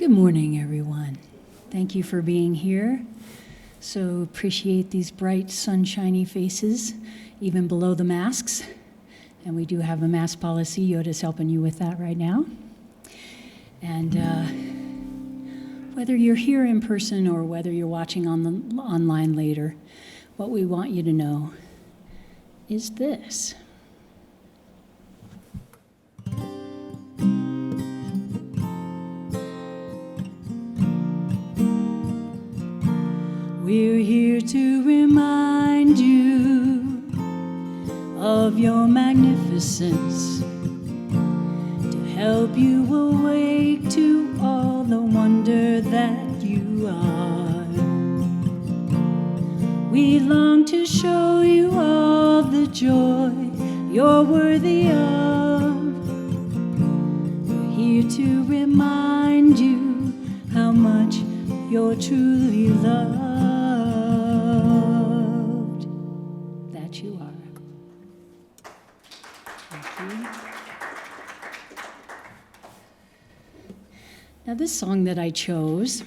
Good morning, everyone. Thank you for being here. So appreciate these bright, sunshiny faces, even below the masks. And we do have a mask policy. Yoda's helping you with that right now. And whether you're here in person or whether you're watching online later, what we want you to know is this. We're here to remind you of your magnificence, to help you awake to all the wonder that you are. We long to show you all the joy you're worthy of. We're here to remind you how much you're truly loved. That you are. Thank you. Now, this song that I chose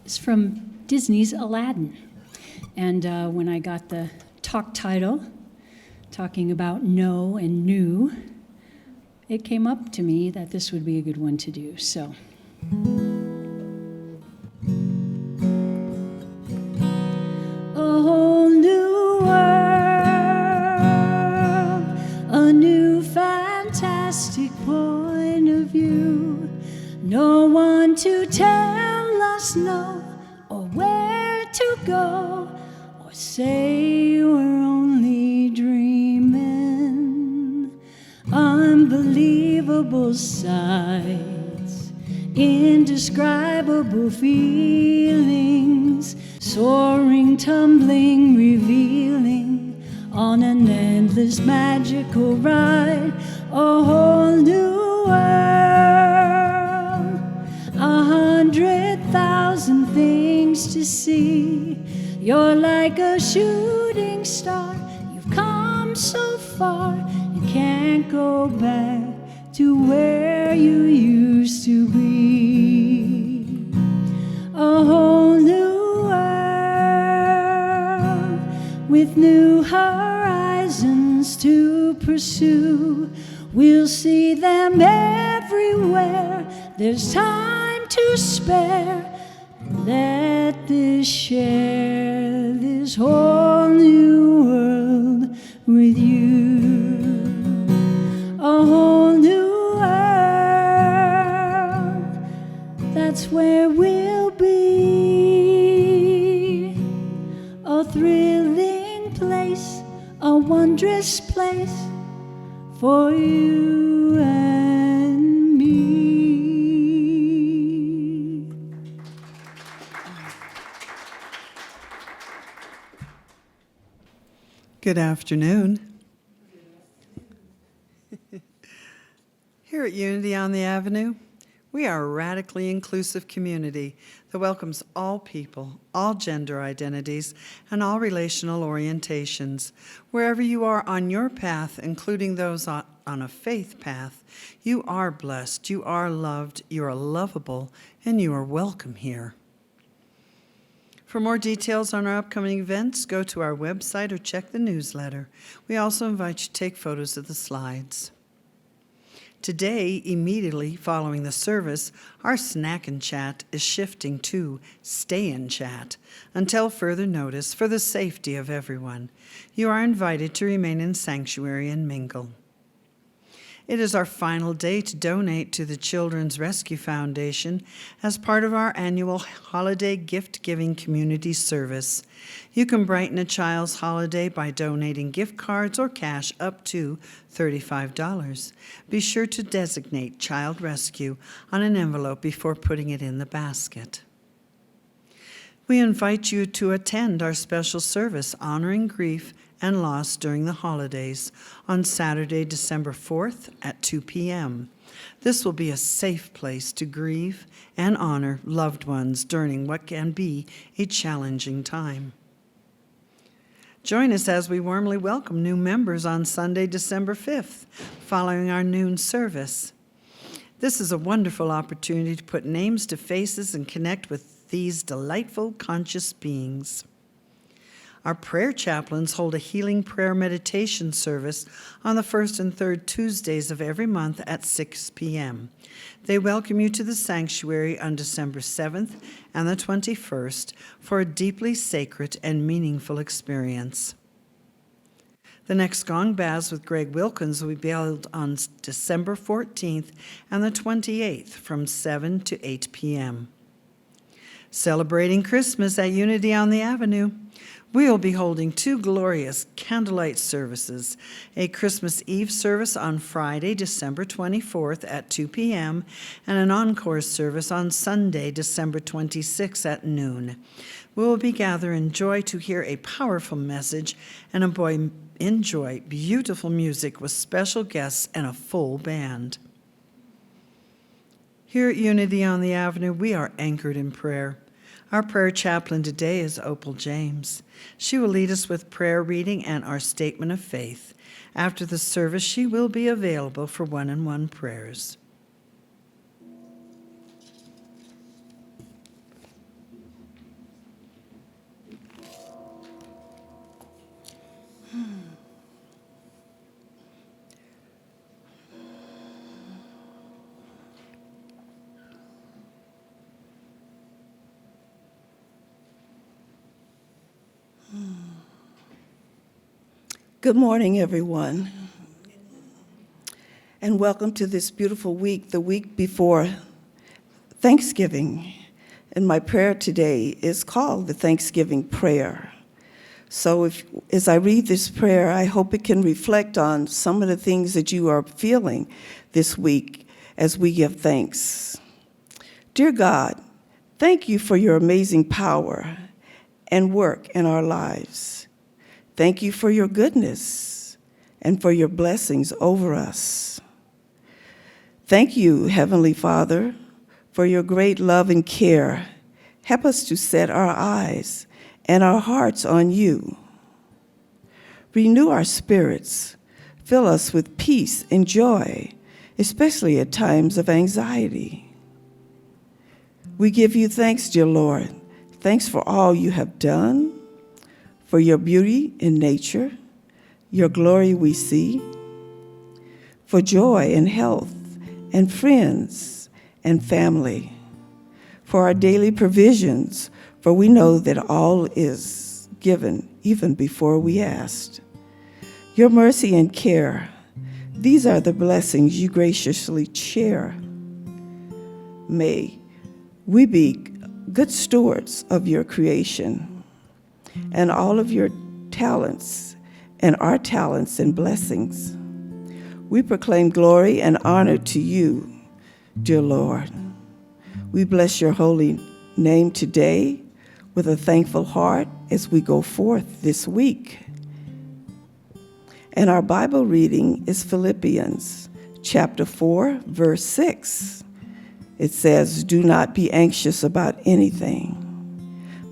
is from Disney's Aladdin. And when I got the talk title, talking about know and new, it came up to me that this would be a good one to do. So. A whole new world, a new fantastic point of view. No one to tell us no, or where to go, or say we're only dreaming. Unbelievable sights, indescribable feelings, soaring, tumbling, revealing, on an endless magical ride. A whole new world, 100,000 things to see. You're like a shooting star, you've come so far, you can't go back to where you used to be. A whole new world with new horizons to pursue. We'll see them everywhere. There's time to spare. Let us share this whole new world with you. A whole new world, that's where we'll be. A thrilling place, a wondrous place for you and me. Good afternoon. Here at Unity on the Avenue, we are a radically inclusive community that welcomes all people, all gender identities, and all relational orientations. Wherever you are on your path, including those on a faith path, you are blessed, you are loved, you are lovable, and you are welcome here. For more details on our upcoming events, go to our website or check the newsletter. We also invite you to take photos of the slides. Today, immediately following the service, our snack and chat is shifting to stay and chat until further notice for the safety of everyone. You are invited to remain in sanctuary and mingle. It is our final day to donate to the Children's Rescue Foundation as part of our annual holiday gift-giving community service. You can brighten a child's holiday by donating gift cards or cash up to $35. Be sure to designate Child Rescue on an envelope before putting it in the basket. We invite you to attend our special service honoring grief and loss during the holidays on Saturday, December 4th at 2 p.m. This will be a safe place to grieve and honor loved ones during what can be a challenging time. Join us as we warmly welcome new members on Sunday, December 5th, following our noon service. This is a wonderful opportunity to put names to faces and connect with these delightful conscious beings. Our prayer chaplains hold a healing prayer meditation service on the first and third Tuesdays of every month at 6 p.m. They welcome you to the sanctuary on December 7th and the 21st for a deeply sacred and meaningful experience. The next Gong Baths with Greg Wilkins will be held on December 14th and the 28th from 7 to 8 p.m. Celebrating Christmas at Unity on the Avenue, we will be holding 2 glorious candlelight services, a Christmas Eve service on Friday, December 24th at 2 p.m., and an encore service on Sunday, December 26th at noon. We will be gathering joy to hear a powerful message and enjoy beautiful music with special guests and a full band. Here at Unity on the Avenue, we are anchored in prayer. Our prayer chaplain today is Opal James. She will lead us with prayer reading and our statement of faith. After the service, she will be available for one-on-one prayers. Good morning, everyone, and welcome to this beautiful week, the week before Thanksgiving. And my prayer today is called the Thanksgiving Prayer. So as I read this prayer, I hope it can reflect on some of the things that you are feeling this week as we give thanks. Dear God, thank you for your amazing power and work in our lives. Thank you for your goodness and for your blessings over us. Thank you, Heavenly Father, for your great love and care. Help us to set our eyes and our hearts on you. Renew our spirits. Fill us with peace and joy, especially at times of anxiety. We give you thanks, dear Lord. Thanks for all you have done, for your beauty in nature, your glory we see, for joy and health and friends and family, for our daily provisions, for we know that all is given even before we asked. Your mercy and care, these are the blessings you graciously share. May we be good stewards of your creation and all of your talents and our talents and blessings. We proclaim glory and honor to you, dear Lord. We bless your holy name today with a thankful heart as we go forth this week. And our Bible reading is Philippians chapter 4, verse 6. It says, "Do not be anxious about anything,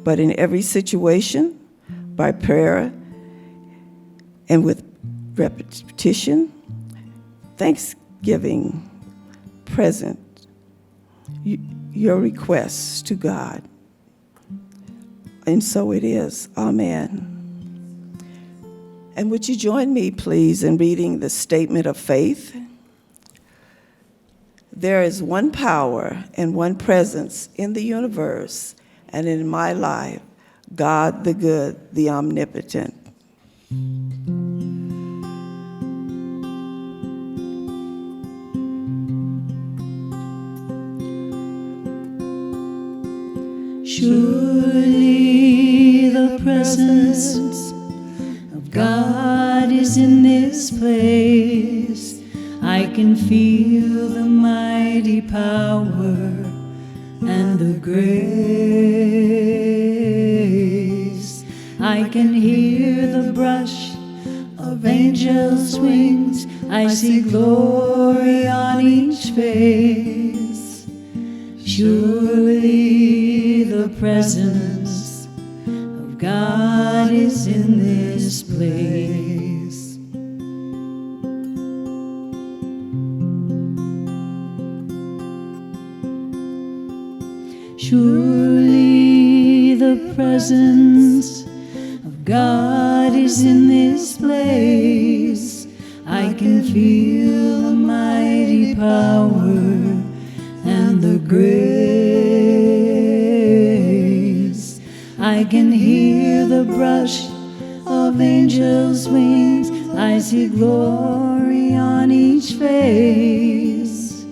but in every situation, by prayer and with repetition, thanksgiving, present your requests to God." And so it is. Amen. And would you join me, please, in reading the statement of faith? There is one power and one presence in the universe and in my life, God the good, the omnipotent. Surely the presence of God is in this place. I can feel the mighty power and the grace. I can hear the brush of angels' wings. I see glory on each face. Surely the presence of God is in this place. presence of God is in this place. I can feel the mighty power and the grace. I can hear the brush of angels' wings. I see glory on each face.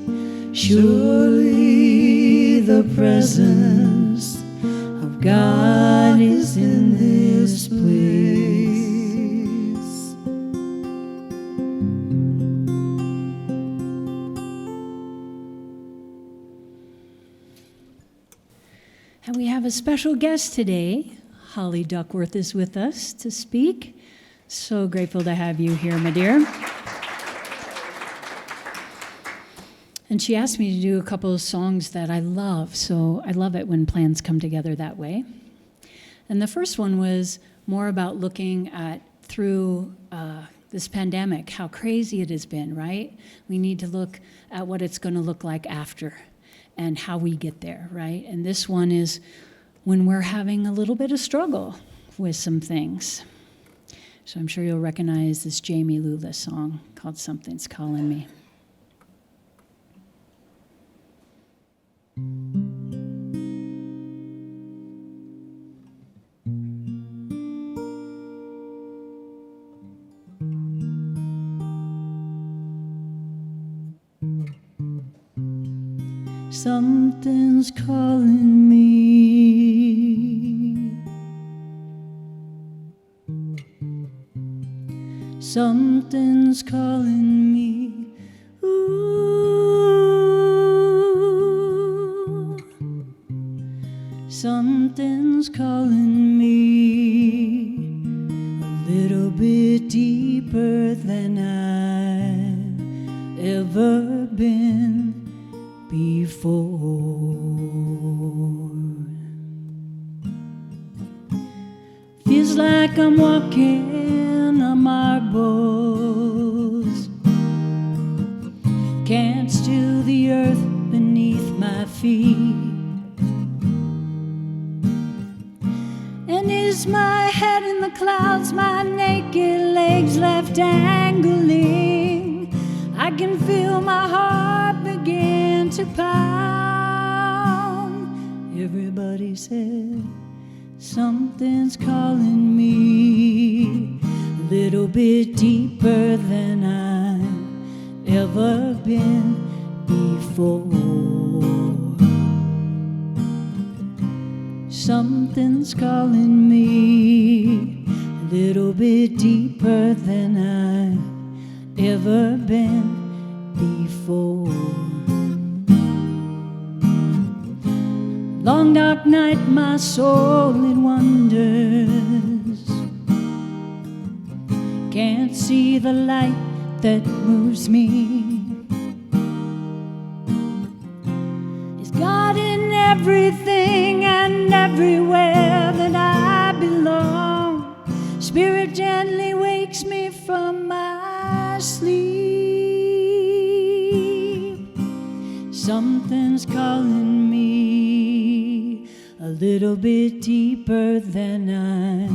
Surely the presence of God is in this place. And we have a special guest today. Holly Duckworth is with us to speak. So grateful to have you here, my dear. And she asked me to do a couple of songs that I love, so I love it when plans come together that way. And the first one was more about looking at through this pandemic, how crazy it has been, right? We need to look at what it's going to look like after and how we get there, right? And this one is when we're having a little bit of struggle with some things. So I'm sure you'll recognize this Jamie Lula song called Something's Calling Me. Something's calling me. Something's calling me. Ooh. Something's calling me a little bit deeper than I've ever been before. Feels like I'm walking on marbles. Can't steal the earth beneath my feet. And is my head in the clouds, my naked legs left dangling? I can feel my heart begin to pound. Everybody said something's calling me a little bit deeper than I've ever been before. Something's calling me a little bit deeper than I've ever been before. Long dark night, my soul it wanders. Can't see the light that moves me. Is God in everything and everywhere that I belong? Spirit gently wakes me from my sleep. Something's calling me a little bit deeper than I've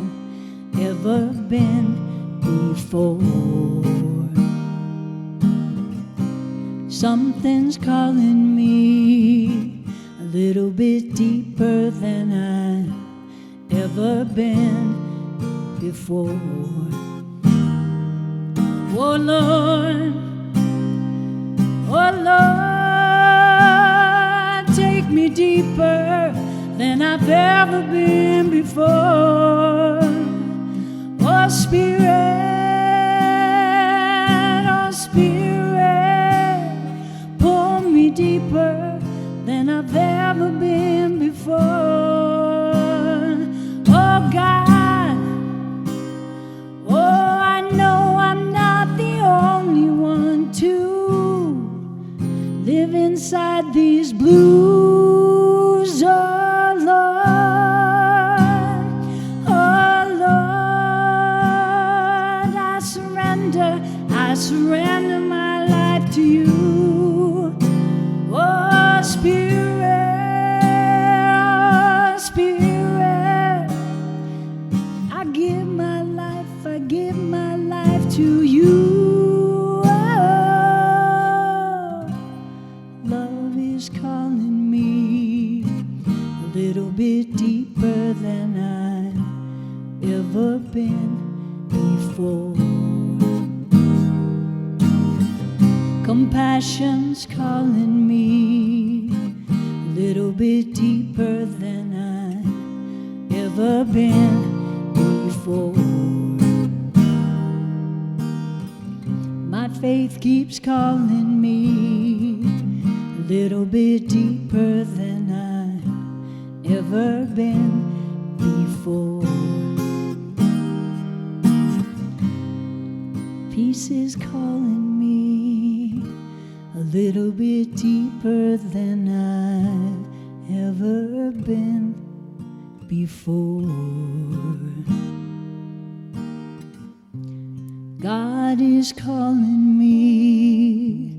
ever been before. Something's calling me a little bit deeper than I've ever been before. Oh Lord, oh Lord, take me deeper than I've ever been before. Oh Spirit, pull me deeper than I've ever been before. Oh God, oh I know I'm not the only one to live inside these blues. Oh Lord, I surrender my life to you. Oh Spirit, deeper than I've ever been before. Compassion's calling me a little bit deeper than I've ever been before. My faith keeps calling me a little bit deeper than I've ever been before. Peace is calling me a little bit deeper than I've ever been before. God is calling me,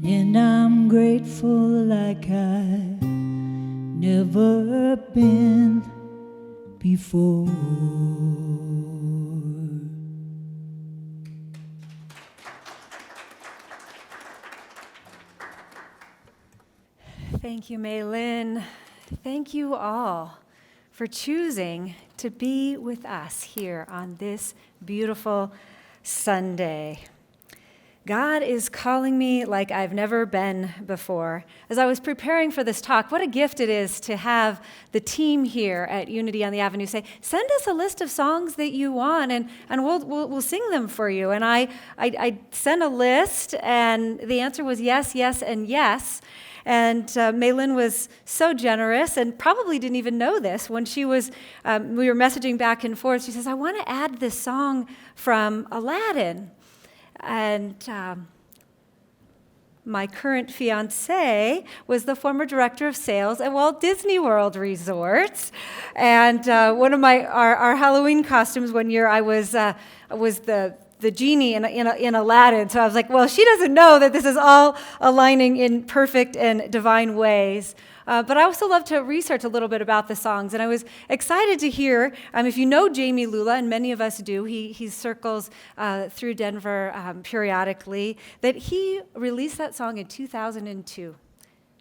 and I'm grateful like I've never been before. Thank you, Maylin. Thank you all for choosing to be with us here on this beautiful Sunday. God is calling me like I've never been before. As I was preparing for this talk, what a gift it is to have the team here at Unity on the Avenue say, send us a list of songs that you want, and we'll sing them for you. And I sent a list, and the answer was yes, yes, and yes. And Maylin was so generous and probably didn't even know this. When we were messaging back and forth, she says, I want to add this song from Aladdin. And my current fiancé was the former director of sales at Walt Disney World Resorts. And one of our Halloween costumes one year, I was the genie in Aladdin. So I was like, well, she doesn't know that this is all aligning in perfect and divine ways. But I also love to research a little bit about the songs. And I was excited to hear, if you know Jamie Lula, and many of us do, he circles through Denver periodically, that he released that song in 2002,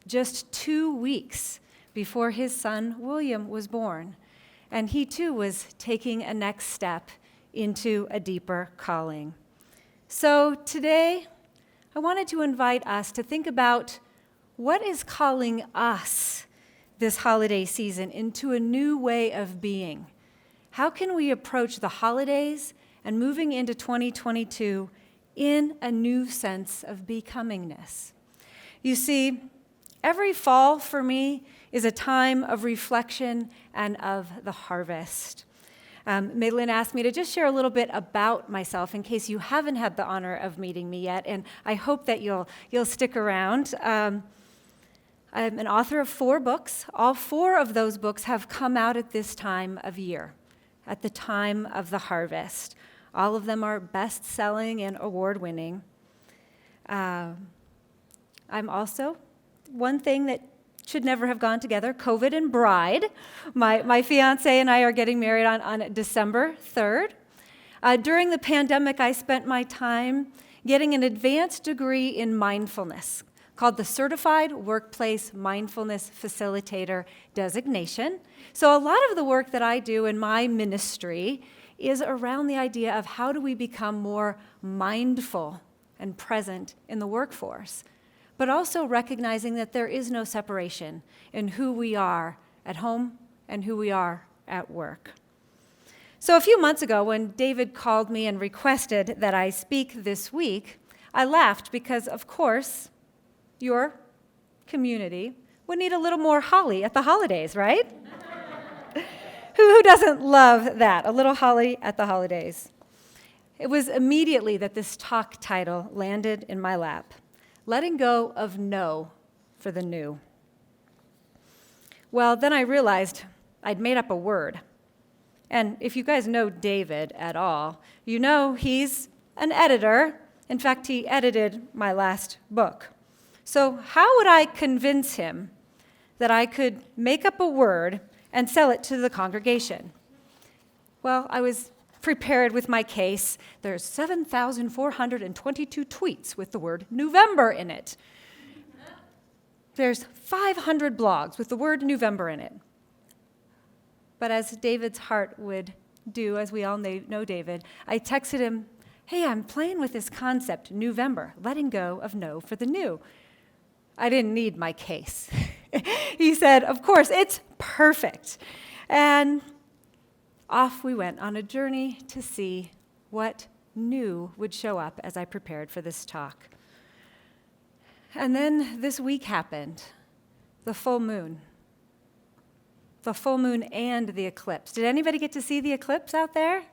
just 2 weeks before his son William was born. And he too was taking a next step into a deeper calling. So today, I wanted to invite us to think about what is calling us this holiday season into a new way of being. How can we approach the holidays and moving into 2022 in a new sense of becomingness? You see, every fall for me is a time of reflection and of the harvest. Maylin asked me to just share a little bit about myself in case you haven't had the honor of meeting me yet, and I hope that you'll stick around. I'm an author of 4 books. All 4 of those books have come out at this time of year, at the time of the harvest. All of them are best-selling and award-winning. I'm also, one thing that should never have gone together, COVID and bride. My fiance and I are getting married on December 3rd. During the pandemic, I spent my time getting an advanced degree in mindfulness called the Certified Workplace Mindfulness Facilitator designation. So a lot of the work that I do in my ministry is around the idea of how do we become more mindful and present in the workforce, but also recognizing that there is no separation in who we are at home and who we are at work. So a few months ago, when David called me and requested that I speak this week, I laughed because, of course, your community would need a little more holly at the holidays, right? Who doesn't love that, a little holly at the holidays? It was immediately that this talk title landed in my lap. Letting go of no for the new. Well, then I realized I'd made up a word. And if you guys know David at all, you know he's an editor. In fact, he edited my last book. So how would I convince him that I could make up a word and sell it to the congregation? Well, I was prepared with my case. There's 7,422 tweets with the word Newvember in it. There's 500 blogs with the word Newvember in it. But as David's heart would do, as we all know David, I texted him, hey, I'm playing with this concept, Newvember, letting go of no for the new. I didn't need my case. He said, of course, it's perfect. And off we went on a journey to see what new would show up as I prepared for this talk. And then this week happened, the full moon. The full moon and the eclipse. Did anybody get to see the eclipse out there?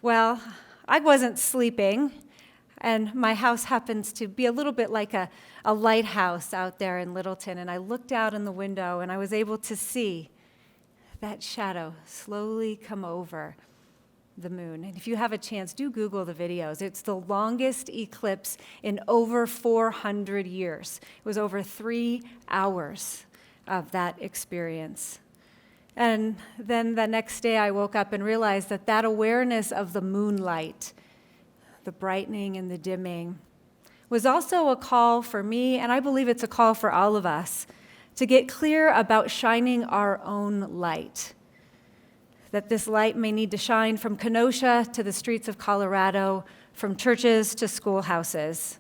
Well, I wasn't sleeping, and my house happens to be a little bit like a lighthouse out there in Littleton, and I looked out in the window, and I was able to see that shadow slowly come over the moon. And if you have a chance, do Google the videos. It's the longest eclipse in over 400 years. It was over 3 hours of that experience. And then the next day I woke up and realized that that awareness of the moonlight, the brightening and the dimming, was also a call for me, and I believe it's a call for all of us, to get clear about shining our own light. That this light may need to shine from Kenosha to the streets of Colorado, from churches to schoolhouses.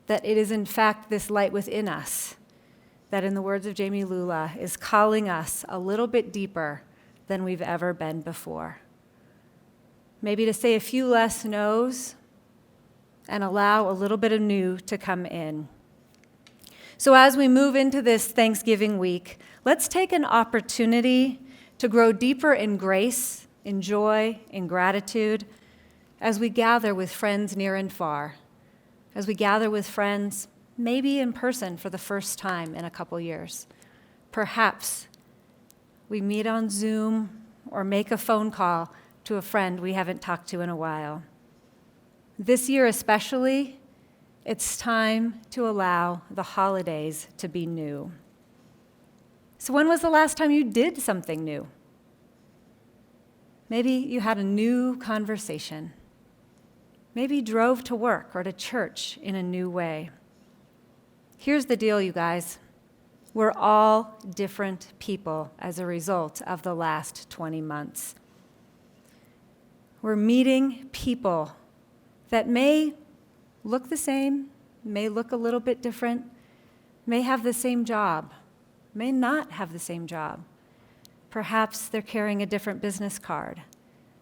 That it is in fact this light within us that, in the words of Jamie Lula, is calling us a little bit deeper than we've ever been before. Maybe to say a few less no's and allow a little bit of new to come in. So as we move into this Thanksgiving week, let's take an opportunity to grow deeper in grace, in joy, in gratitude, as we gather with friends near and far, as we gather with friends maybe in person for the first time in a couple years. Perhaps we meet on Zoom or make a phone call to a friend we haven't talked to in a while. This year especially, it's time to allow the holidays to be new. So when was the last time you did something new? Maybe you had a new conversation. Maybe you drove to work or to church in a new way. Here's the deal, you guys. We're all different people as a result of the last 20 months. We're meeting people that may look the same, may look a little bit different, may have the same job, may not have the same job. Perhaps they're carrying a different business card.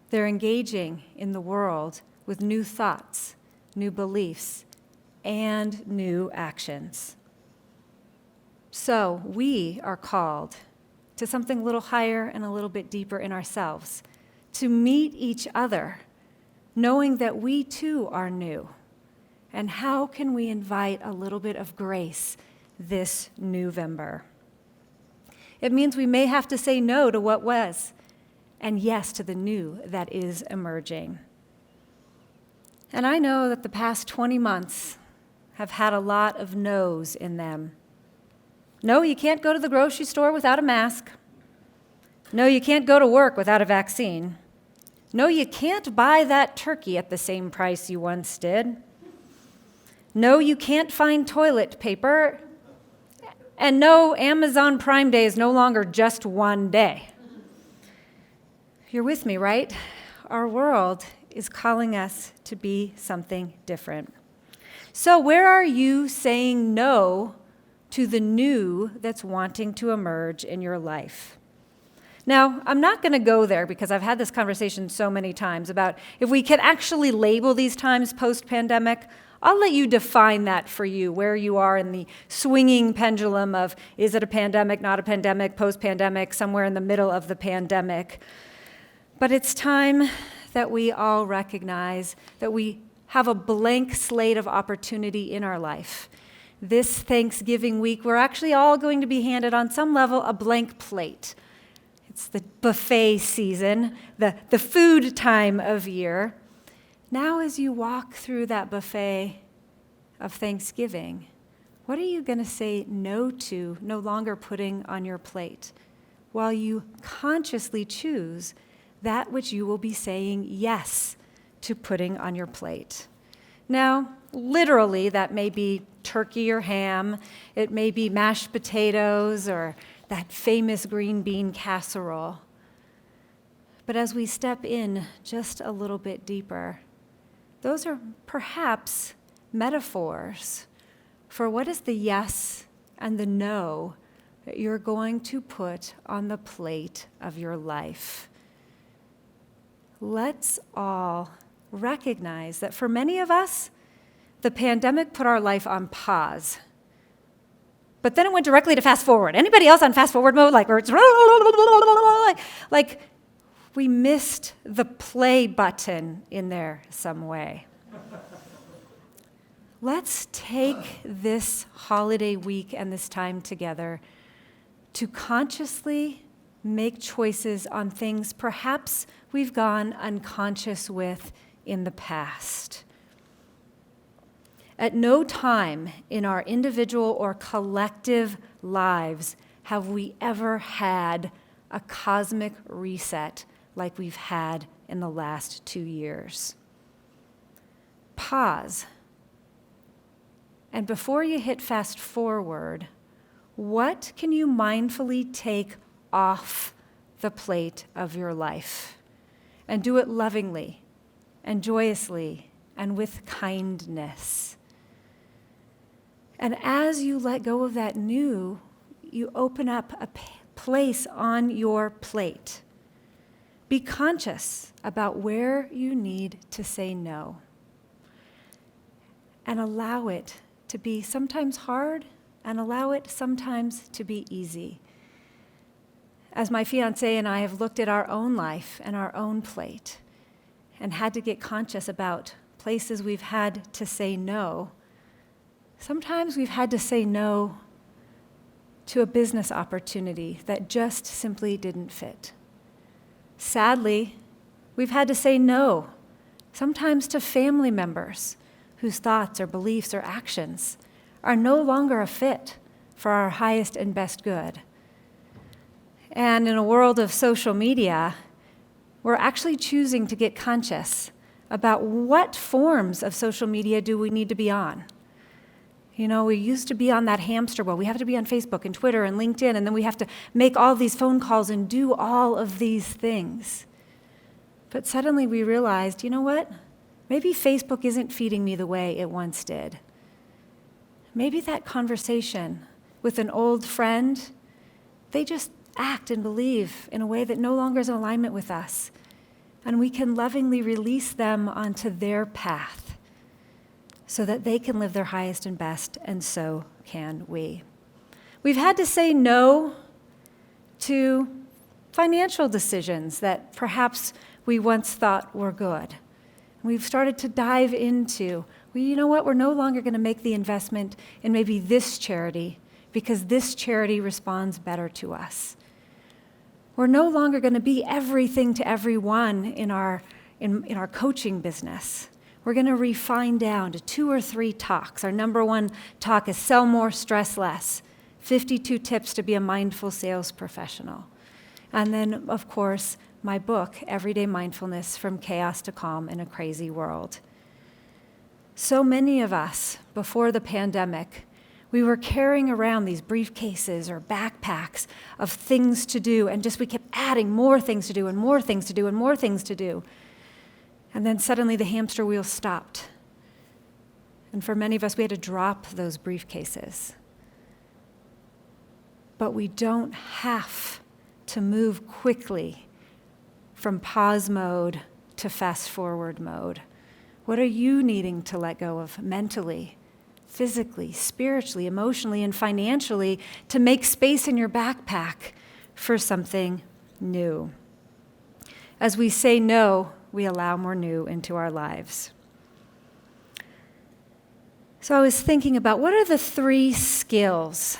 They're engaging in the world with new thoughts, new beliefs, and new actions. So we are called to something a little higher and a little bit deeper in ourselves, to meet each other, knowing that we too are new. And how can we invite a little bit of grace this Newvember? It means we may have to say no to what was, and yes to the new that is emerging. And I know that the past 20 months have had a lot of no's in them. No, you can't go to the grocery store without a mask. No, you can't go to work without a vaccine. No, you can't buy that turkey at the same price you once did. No, you can't find toilet paper. And no, Amazon Prime Day is no longer just one day. You're with me, right? Our world is calling us to be something different. So where are you saying no to the new that's wanting to emerge in your life? Now, I'm not going to go there because I've had this conversation so many times about if we can actually label these times post-pandemic. I'll let you define that for you, where you are in the swinging pendulum of is it a pandemic, not a pandemic, post-pandemic, somewhere in the middle of the pandemic. But it's time that we all recognize that we have a blank slate of opportunity in our life. This Thanksgiving week, we're actually all going to be handed on some level a blank plate. It's the buffet season, the food time of year. Now as you walk through that buffet of Thanksgiving, what are you going to say no to, no longer putting on your plate, while you consciously choose that which you will be saying yes to putting on your plate? Now, literally, that may be turkey or ham, it may be mashed potatoes or that famous green bean casserole. But as we step in just a little bit deeper, those are perhaps metaphors for what is the yes and the no that you're going to put on the plate of your life. Let's all recognize that for many of us, the pandemic put our life on pause. But then it went directly to fast forward. Anybody else on fast forward mode? Like, where it's like we missed the play button in there some way. Let's take this holiday week and this time together to consciously make choices on things perhaps we've gone unconscious with in the past. At no time in our individual or collective lives have we ever had a cosmic reset like we've had in the last 2 years. Pause. And before you hit fast forward, what can you mindfully take off the plate of your life? And do it lovingly and joyously and with kindness. And as you let go of that new, you open up a place on your plate. Be conscious about where you need to say no. And allow it to be sometimes hard, and allow it sometimes to be easy. As my fiancé and I have looked at our own life and our own plate and had to get conscious about places we've had to say no, sometimes we've had to say no to a business opportunity that just simply didn't fit. Sadly, we've had to say no, sometimes to family members whose thoughts or beliefs or actions are no longer a fit for our highest and best good. And in a world of social media, we're actually choosing to get conscious about what forms of social media do we need to be on. You know, we used to be on that hamster wheel. We have to be on Facebook and Twitter and LinkedIn, and then we have to make all these phone calls and do all of these things. But suddenly we realized, you know what? Maybe Facebook isn't feeding me the way it once did. Maybe that conversation with an old friend, they just act and believe in a way that no longer is in alignment with us. And we can lovingly release them onto their path so that they can live their highest and best, and so can we. We've had to say no to financial decisions that perhaps we once thought were good. We've started to dive into, well, you know what, we're no longer going to make the investment in maybe this charity because this charity responds better to us. We're no longer going to be everything to everyone in our coaching business. We're going to refine down to 2 or 3 talks. Our number one talk is Sell More, Stress Less, 52 Tips to be a Mindful Sales Professional. And then, of course, my book, Everyday Mindfulness, From Chaos to Calm in a Crazy World. So many of us, before the pandemic, we were carrying around these briefcases or backpacks of things to do, and we kept adding more things to do and more things to do and more things to do. And then suddenly the hamster wheel stopped. And for many of us, we had to drop those briefcases. But we don't have to move quickly from pause mode to fast forward mode. What are you needing to let go of mentally, physically, spiritually, emotionally, and financially to make space in your backpack for something new? As we say no, we allow more new into our lives. So I was thinking about what are the 3 skills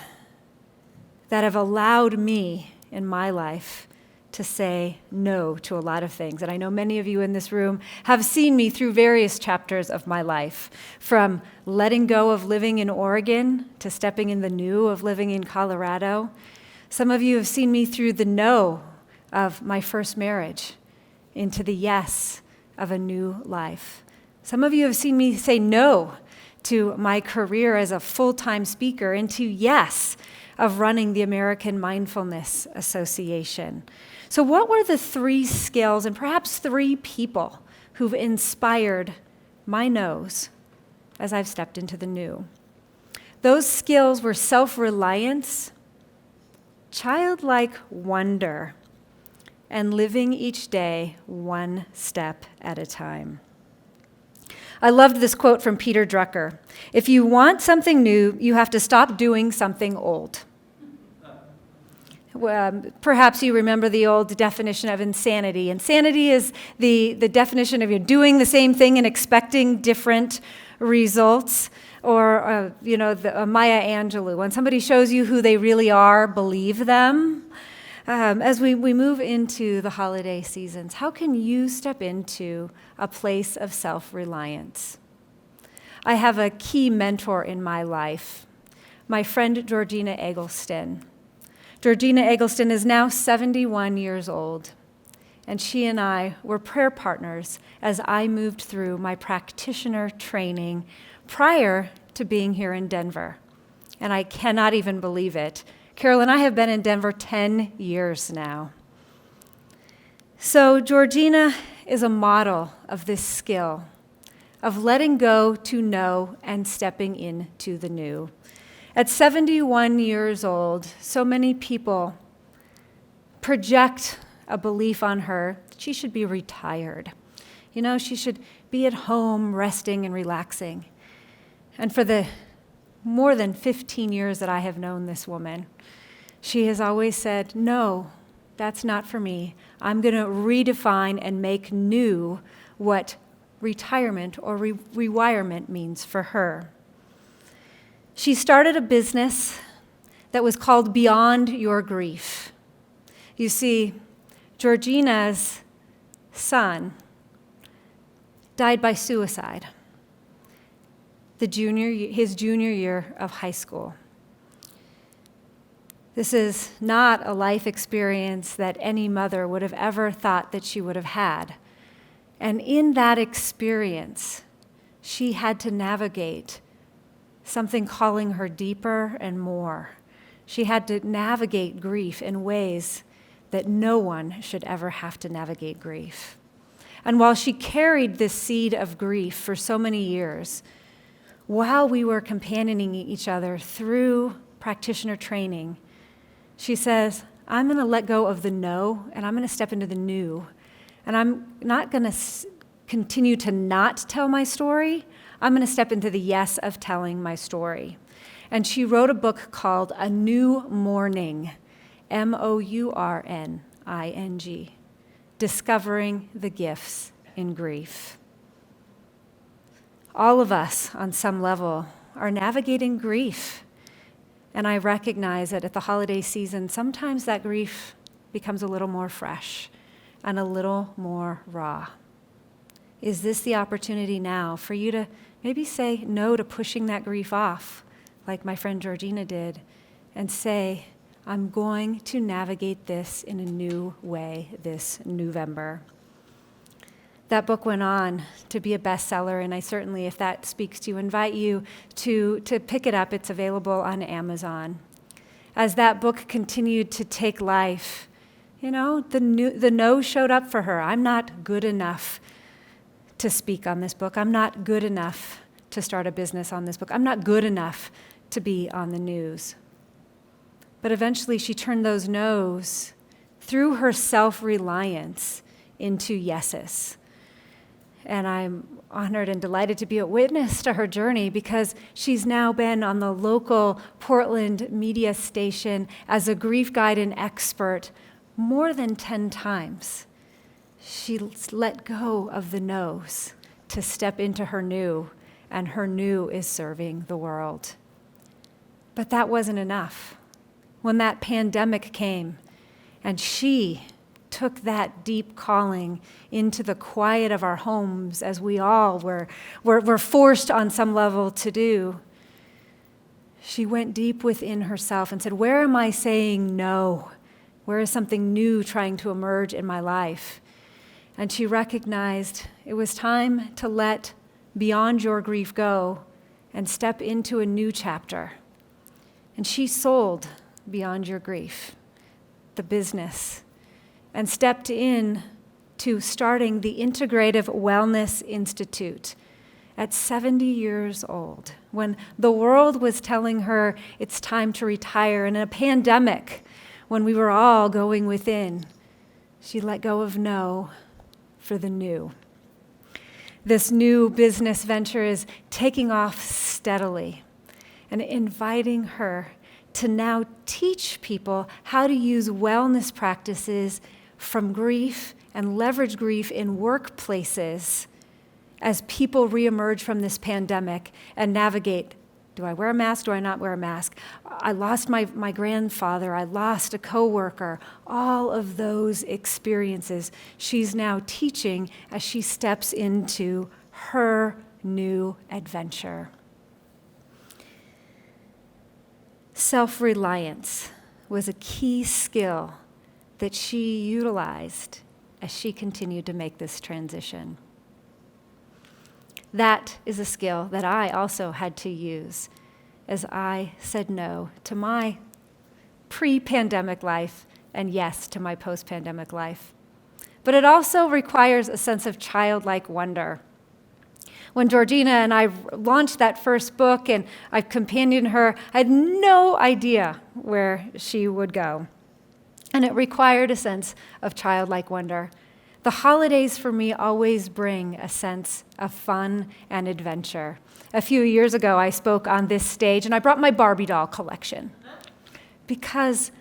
that have allowed me in my life to say no to a lot of things. And I know many of you in this room have seen me through various chapters of my life, from letting go of living in Oregon to stepping in the new of living in Colorado. Some of you have seen me through the no of my first marriage into the yes of a new life. Some of you have seen me say no to my career as a full-time speaker into yes of running the American Mindfulness Association. So what were the 3 skills and perhaps 3 people who've inspired my nose as I've stepped into the new? Those skills were self-reliance, childlike wonder, and living each day one step at a time. I loved this quote from Peter Drucker. If you want something new, you have to stop doing something old. Perhaps you remember the old definition of insanity. Insanity is the definition of you doing the same thing and expecting different results. Or, Maya Angelou, when somebody shows you who they really are, believe them. As we move into the holiday seasons, how can you step into a place of self-reliance? I have a key mentor in my life, my friend Georgina Eggleston. Georgina Eggleston is now 71 years old, and she and I were prayer partners as I moved through my practitioner training prior to being here in Denver. And I cannot even believe it. Carol and I have been in Denver 10 years now. So Georgina is a model of this skill, of letting go to know and stepping into the new. At 71 years old, so many people project a belief on her that she should be retired. She should be at home resting and relaxing. And for the more than 15 years that I have known this woman, she has always said, no, that's not for me. I'm going to redefine and make new what retirement or rewirement means for her. She started a business that was called Beyond Your Grief. You see, Georgina's son died by suicide his junior year of high school. This is not a life experience that any mother would have ever thought that she would have had. And in that experience, she had to navigate something calling her deeper and more. She had to navigate grief in ways that no one should ever have to navigate grief. And while she carried this seed of grief for so many years, while we were companioning each other through practitioner training, she says, I'm going to let go of the no, and I'm going to step into the new. And I'm not going to continue to not tell my story. I'm going to step into the yes of telling my story. And she wrote a book called A New Mourning, Mourning, Discovering the Gifts in Grief. All of us, on some level, are navigating grief. And I recognize that at the holiday season, sometimes that grief becomes a little more fresh and a little more raw. Is this the opportunity now for you to maybe say no to pushing that grief off, like my friend Georgina did, and say, I'm going to navigate this in a new way this Newvember? That book went on to be a bestseller, and I certainly, if that speaks to you, invite you to pick it up. It's available on Amazon. As that book continued to take life, the no showed up for her. I'm not good enough to speak on this book. I'm not good enough to start a business on this book. I'm not good enough to be on the news. But eventually she turned those no's through her self-reliance into yeses. And I'm honored and delighted to be a witness to her journey because she's now been on the local Portland media station as a grief guide and expert more than 10 times. She let go of the no's to step into her new, and her new is serving the world. But that wasn't enough. When that pandemic came and she took that deep calling into the quiet of our homes, as we all were forced on some level to do, she went deep within herself and said, where am I saying no? Where is something new trying to emerge in my life? And she recognized it was time to let Beyond Your Grief go and step into a new chapter. And she sold beyond your grief, the business, and stepped in to starting the Integrative Wellness Institute at 70 years old, when the world was telling her it's time to retire, and in a pandemic, when we were all going within, she let go of no for the new. This new business venture is taking off steadily and inviting her to now teach people how to use wellness practices from grief and leverage grief in workplaces as people reemerge from this pandemic and navigate, do I wear a mask? Do I not wear a mask? I lost my grandfather. I lost a coworker. All of those experiences she's now teaching as she steps into her new adventure. Self-reliance was a key skill that she utilized as she continued to make this transition. That is a skill that I also had to use as I said no to my pre-pandemic life and yes to my post-pandemic life. But it also requires a sense of childlike wonder. When Georgina and I launched that first book and I companioned her, I had no idea where she would go. And it required a sense of childlike wonder. The holidays for me always bring a sense of fun and adventure. A few years ago, I spoke on this stage, and I brought my Barbie doll collection. Because,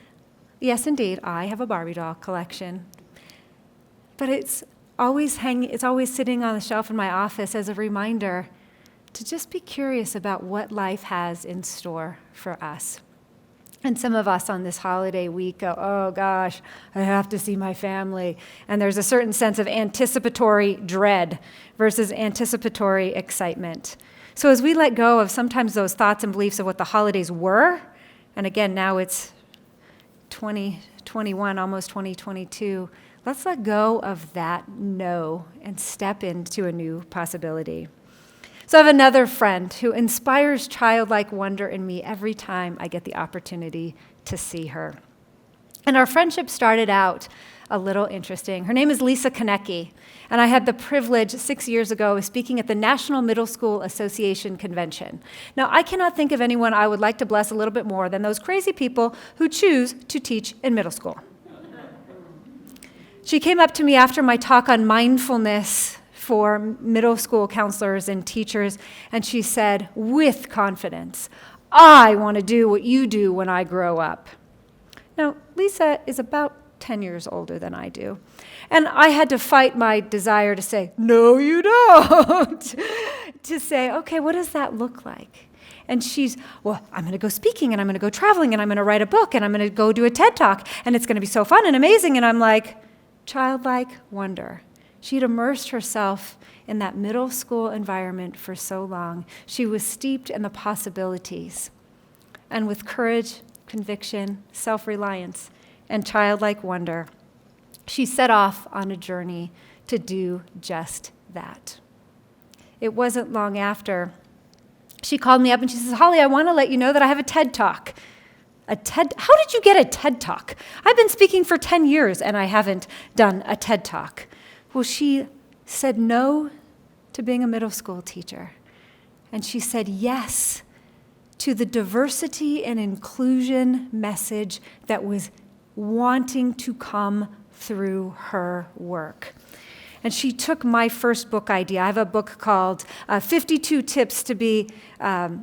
yes, indeed, I have a Barbie doll collection. But it's always sitting on the shelf in my office as a reminder to just be curious about what life has in store for us. And some of us on this holiday week go, oh gosh, I have to see my family. And there's a certain sense of anticipatory dread versus anticipatory excitement. So as we let go of sometimes those thoughts and beliefs of what the holidays were, and again, now it's 2021, almost 2022, let's let go of that no and step into a new possibility. So I have another friend who inspires childlike wonder in me every time I get the opportunity to see her. And our friendship started out a little interesting. Her name is Lisa Konecki, and I had the privilege 6 years ago of speaking at the National Middle School Association Convention. Now, I cannot think of anyone I would like to bless a little bit more than those crazy people who choose to teach in middle school. She came up to me after my talk on mindfulness for middle school counselors and teachers, and she said, with confidence, I want to do what you do when I grow up. Now, Lisa is about 10 years older than I do, and I had to fight my desire to say, no, you don't, to say, okay, what does that look like? And she's, well, I'm going to go speaking, and I'm going to go traveling, and I'm going to write a book, and I'm going to go do a TED Talk, and it's going to be so fun and amazing, and I'm like, childlike wonder. She'd immersed herself in that middle school environment for so long. She was steeped in the possibilities. And with courage, conviction, self-reliance, and childlike wonder, she set off on a journey to do just that. It wasn't long after she called me up and she says, Holly, I want to let you know that I have a TED Talk. How did you get a TED Talk? I've been speaking for 10 years and I haven't done a TED Talk. Well, she said no to being a middle school teacher. And she said yes to the diversity and inclusion message that was wanting to come through her work. And she took my first book idea. I have a book called 52 Tips to Be, the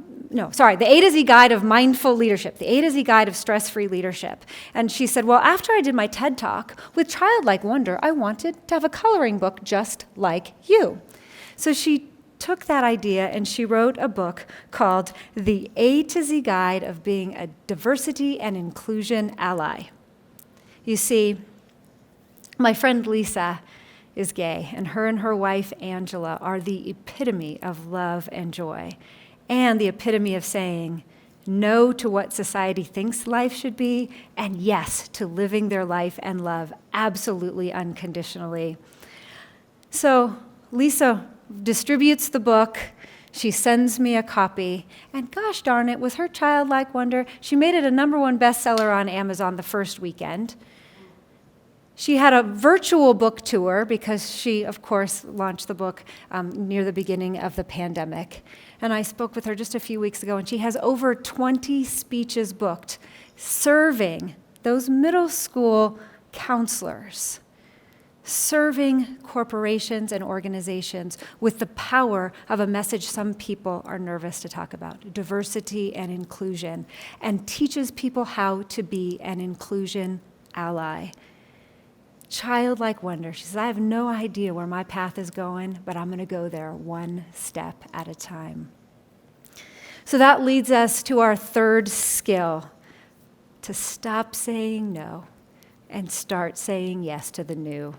A to Z Guide of Mindful Leadership, the A to Z Guide of Stress-Free Leadership. And she said, well, after I did my TED Talk, with childlike wonder, I wanted to have a coloring book just like you. So she took that idea and she wrote a book called The A to Z Guide of Being a Diversity and Inclusion Ally. You see, my friend Lisa is gay, and her wife, Angela, are the epitome of love and joy, and the epitome of saying no to what society thinks life should be, and yes to living their life and love absolutely unconditionally. So Lisa distributes the book. She sends me a copy, and gosh darn it, with her childlike wonder, she made it a #1 bestseller on Amazon the first weekend. She had a virtual book tour because she, of course, launched the book near the beginning of the pandemic. And I spoke with her just a few weeks ago, and she has over 20 speeches booked serving those middle school counselors, serving corporations and organizations with the power of a message some people are nervous to talk about, diversity and inclusion, and teaches people how to be an inclusion ally. Childlike wonder. She says, I have no idea where my path is going, but I'm going to go there one step at a time. So that leads us to our third skill, to stop saying no and start saying yes to the new.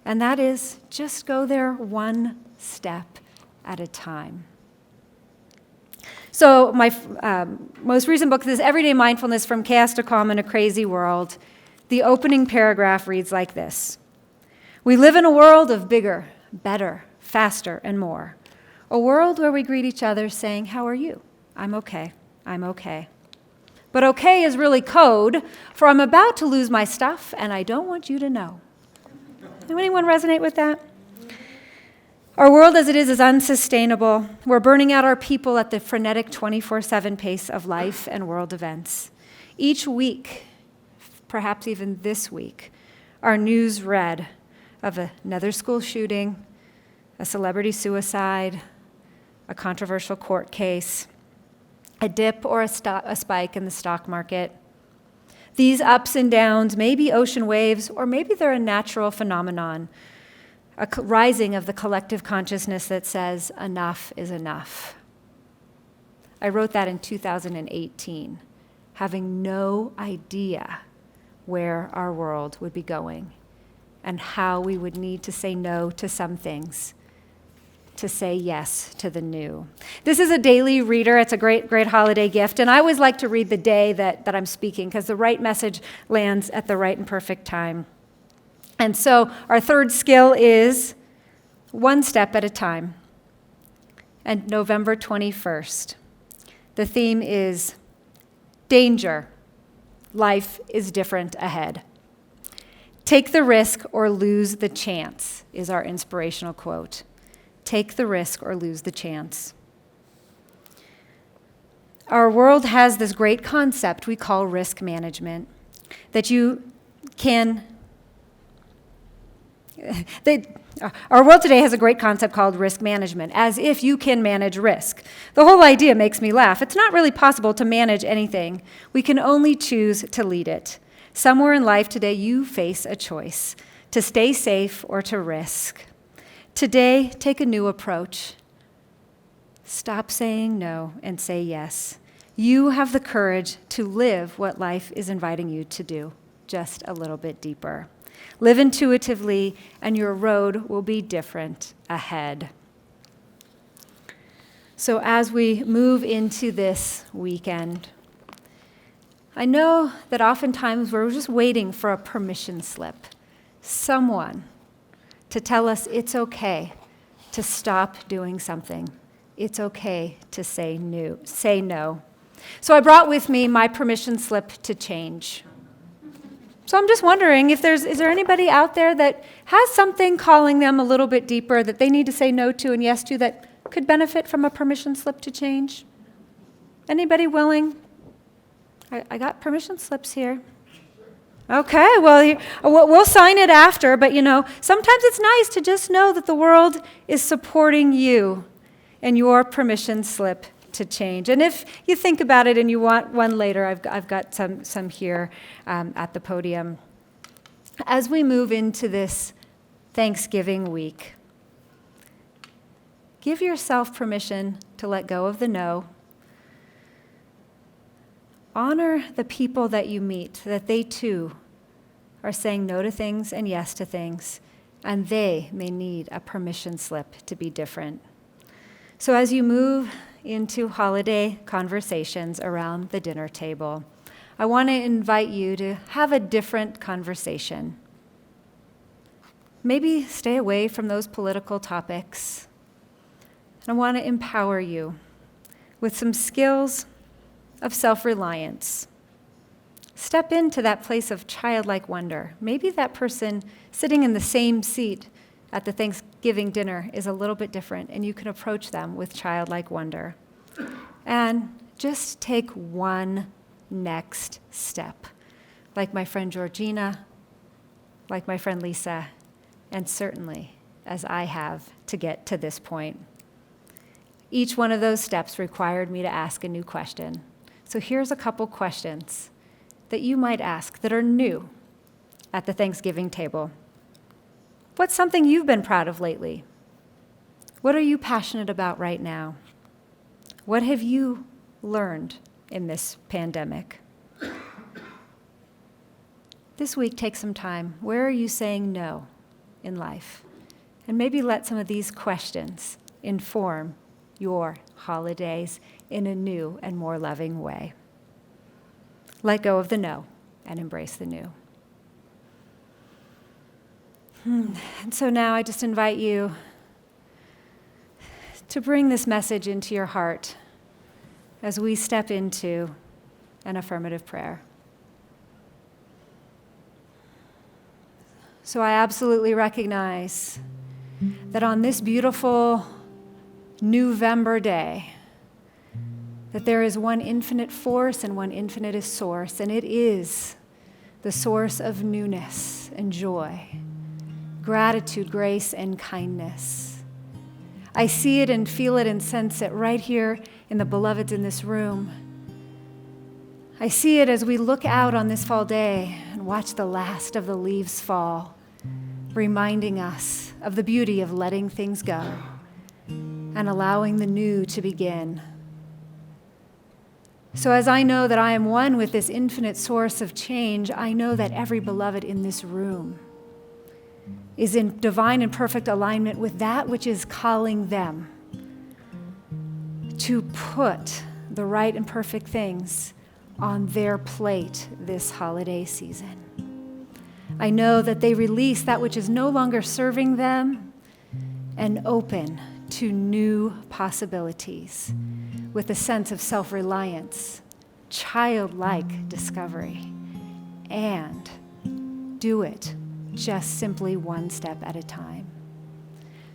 And that is just go there one step at a time. So my most recent book is Everyday Mindfulness from Chaos to Calm in a Crazy World. The opening paragraph reads like this. We live in a world of bigger, better, faster, and more. A world where we greet each other saying, how are you? I'm okay. I'm okay. But okay is really code for I'm about to lose my stuff and I don't want you to know. Anyone resonate with that? Our world as it is unsustainable. We're burning out our people at the frenetic 24/7 pace of life and world events. Each week, perhaps even this week, our news read of another school shooting, a celebrity suicide, a controversial court case, a dip or a spike in the stock market. These ups and downs may be ocean waves, or maybe they're a natural phenomenon, a rising of the collective consciousness that says enough is enough. I wrote that in 2018, having no idea where our world would be going and how we would need to say no to some things, to say yes to the new. This is a daily reader. It's a great, great holiday gift. And I always like to read the day that I'm speaking because the right message lands at the right and perfect time. And so our third skill is one step at a time. And November 21st, the theme is danger. Life is different ahead. Take the risk or lose the chance is our inspirational quote. Take the risk or lose the chance. Our world has this great concept we call risk management, that you can... Our world today has a great concept called risk management, as if you can manage risk. The whole idea makes me laugh. It's not really possible to manage anything. We can only choose to lead it. Somewhere in life today, you face a choice to stay safe or to risk. Today, take a new approach. Stop saying no and say yes. You have the courage to live what life is inviting you to do, just a little bit deeper. Live intuitively, and your road will be different ahead. So as we move into this weekend, I know that oftentimes we're just waiting for a permission slip, someone to tell us it's okay to stop doing something. It's okay to say no. So I brought with me my permission slip to change. So I'm just wondering if is there anybody out there that has something calling them a little bit deeper that they need to say no to and yes to that could benefit from a permission slip to change? Anybody willing? I got permission slips here. Okay, well, we'll sign it after, but sometimes it's nice to just know that the world is supporting you and your permission slip to change. And if you think about it and you want one later, I've got some here at the podium. As we move into this Thanksgiving week, give yourself permission to let go of the no. Honor the people that you meet, that they too are saying no to things and yes to things, and they may need a permission slip to be different. So as you move into holiday conversations around the dinner table, I want to invite you to have a different conversation. Maybe stay away from those political topics. And I want to empower you with some skills of self-reliance. Step into that place of childlike wonder. Maybe that person sitting in the same seat at the Thanksgiving dinner is a little bit different, and you can approach them with childlike wonder. And just take one next step, like my friend Georgina, like my friend Lisa, and certainly as I have to get to this point. Each one of those steps required me to ask a new question. So here's a couple questions that you might ask that are new at the Thanksgiving table. What's something you've been proud of lately? What are you passionate about right now? What have you learned in this pandemic? This week, take some time. Where are you saying no in life? And maybe let some of these questions inform your holidays in a new and more loving way. Let go of the no and embrace the new. And so now I just invite you to bring this message into your heart as we step into an affirmative prayer. So I absolutely recognize that on this beautiful Newvember day, that there is one infinite force and one infinite source, and it is the source of newness and joy, gratitude, grace, and kindness. I see it and feel it and sense it right here in the beloveds in this room. I see it as we look out on this fall day and watch the last of the leaves fall, reminding us of the beauty of letting things go and allowing the new to begin. So as I know that I am one with this infinite source of change, I know that every beloved in this room is in divine and perfect alignment with that which is calling them to put the right and perfect things on their plate this holiday season. I know that they release that which is no longer serving them and open to new possibilities with a sense of self-reliance, childlike discovery, and do it just simply one step at a time.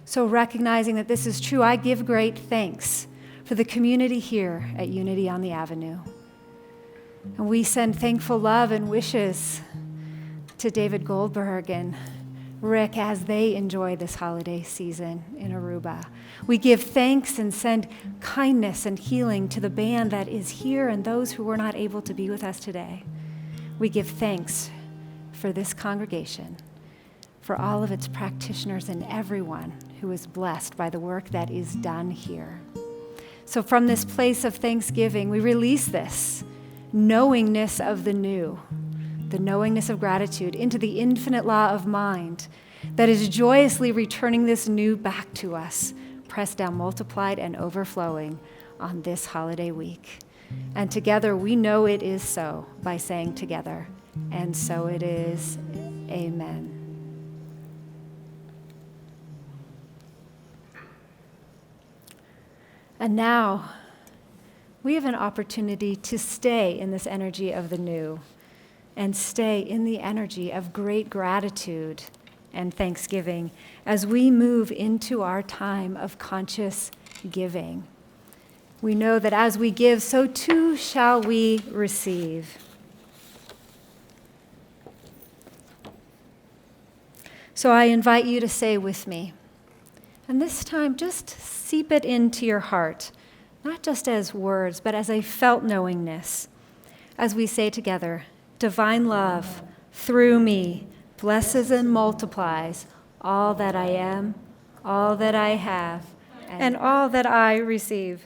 So recognizing that this is true, I give great thanks for the community here at Unity on the Avenue. And we send thankful love and wishes to David Goldberg and Rick as they enjoy this holiday season in Aruba. We give thanks and send kindness and healing to the band that is here and those who were not able to be with us today. We give thanks for this congregation, for all of its practitioners and everyone who is blessed by the work that is done here. So from this place of thanksgiving, we release this knowingness of the new, the knowingness of gratitude into the infinite law of mind that is joyously returning this new back to us, pressed down, multiplied, and overflowing on this holiday week. And together we know it is so by saying together, and so it is, amen. And now we have an opportunity to stay in this energy of the new and stay in the energy of great gratitude and thanksgiving as we move into our time of conscious giving. We know that as we give, so too shall we receive. So I invite you to say with me, and this time just seep it into your heart, not just as words, but as a felt knowingness, as we say together, divine love through me blesses and multiplies all that I am, all that I have, and all that I receive.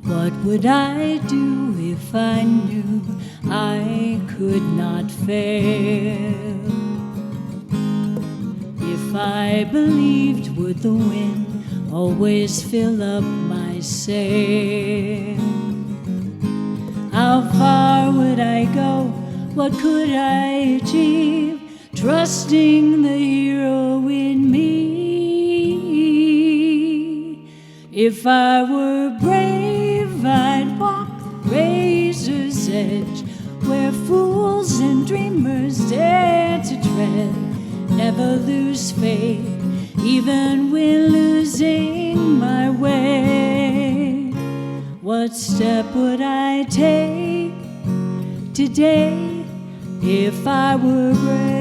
What would I do if I knew I could not fail? If I believed, would the wind always fill up my sail. How far would I go? What could I achieve? Trusting the hero in me. If I were brave, I'd walk the razor's edge, where fools and dreamers dare to tread. Never lose faith, even when losing my way. What step would I take today if I were brave?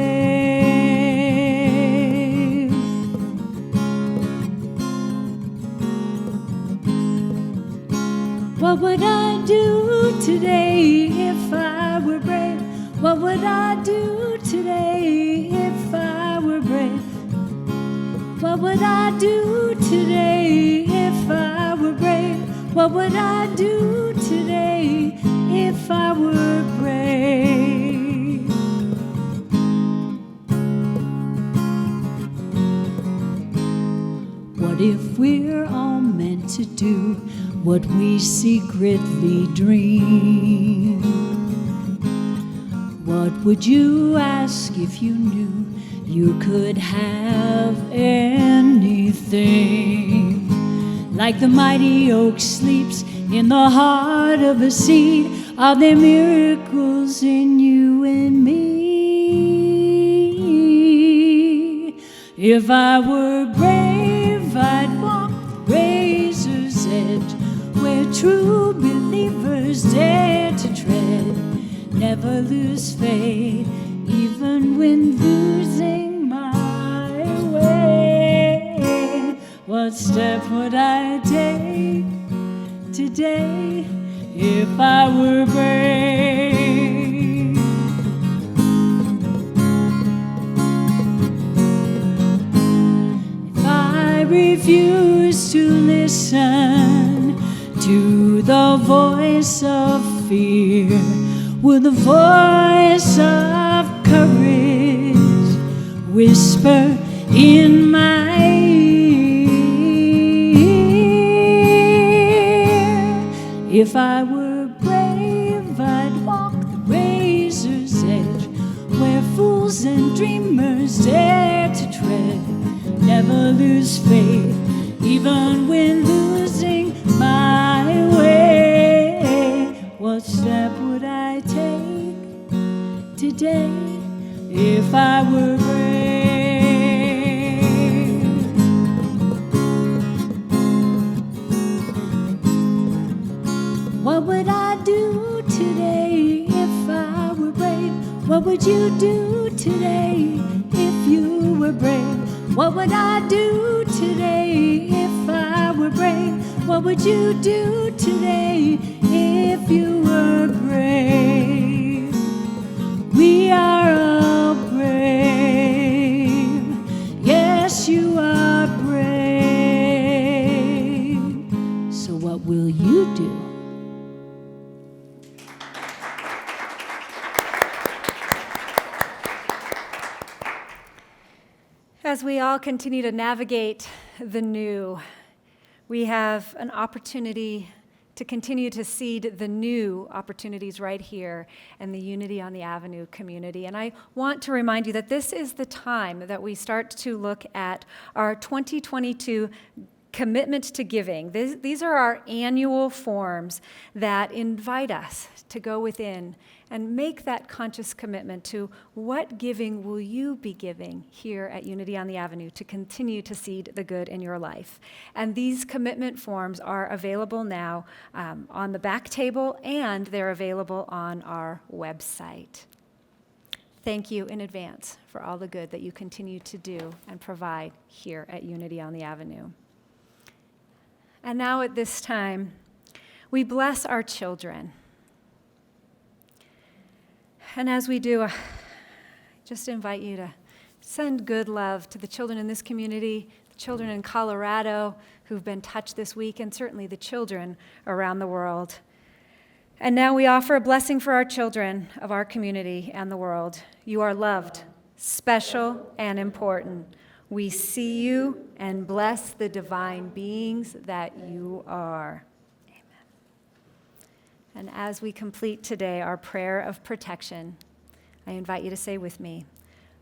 What would I do today if I were brave? What would I do today if I were brave? What would I do today if I were brave? What would I do today if I were brave? What if we're all meant to do what we secretly dream? What would you ask if you knew you could have anything? Like the mighty oak sleeps in the heart of a seed, are there miracles in you and me? If I were brave, I'd walk the razor's edge, where true believers dare to tread. Never lose faith, even when losing my way. What step would I take today if I were brave? If I refuse to listen to the voice of fear, will the voice of courage whisper in my ear? If I were brave, I'd walk the razor's edge, where fools and dreamers dare to tread. Never lose faith, even when losing my way. What step would I take today if I were brave? What would I do today if I were brave? What would you do today if you were brave? What would I do today if I were brave? What would you do today if you were brave? We are all brave. Yes, you are brave. So what will you do? As we all continue to navigate the new, we have an opportunity to continue to seed the new opportunities right here in the Unity on the Avenue community. And I want to remind you that this is the time that we start to look at our 2022 commitment to giving. These are our annual forms that invite us to go within and make that conscious commitment to what giving will you be giving here at Unity on the Avenue to continue to seed the good in your life. And these commitment forms are available now on the back table, and they're available on our website. Thank you in advance for all the good that you continue to do and provide here at Unity on the Avenue. And now at this time, we bless our children. And as we do, I just invite you to send good love to the children in this community, the children in Colorado who've been touched this week, and certainly the children around the world. And now we offer a blessing for our children of our community and the world. You are loved, special, and important. We see you and bless the divine beings that you are. Amen. And as we complete today our prayer of protection, I invite you to say with me,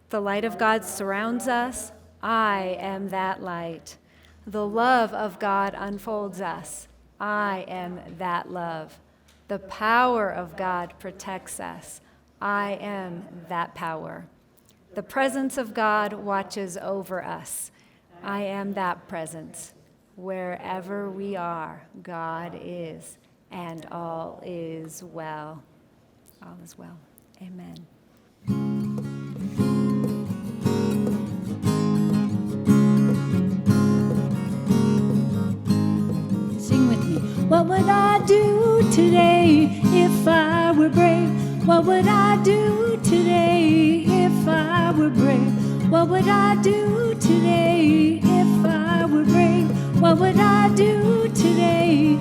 the light of God surrounds us. I am that light. The love of God unfolds us. I am that love. The power of God protects us. I am that power. The presence of God watches over us. I am that presence. Wherever we are, God is, and all is well. All is well. Amen. Sing with me. What would I do today if I were brave? What would I do today if I were brave? What would I do today if I were brave? What would I do today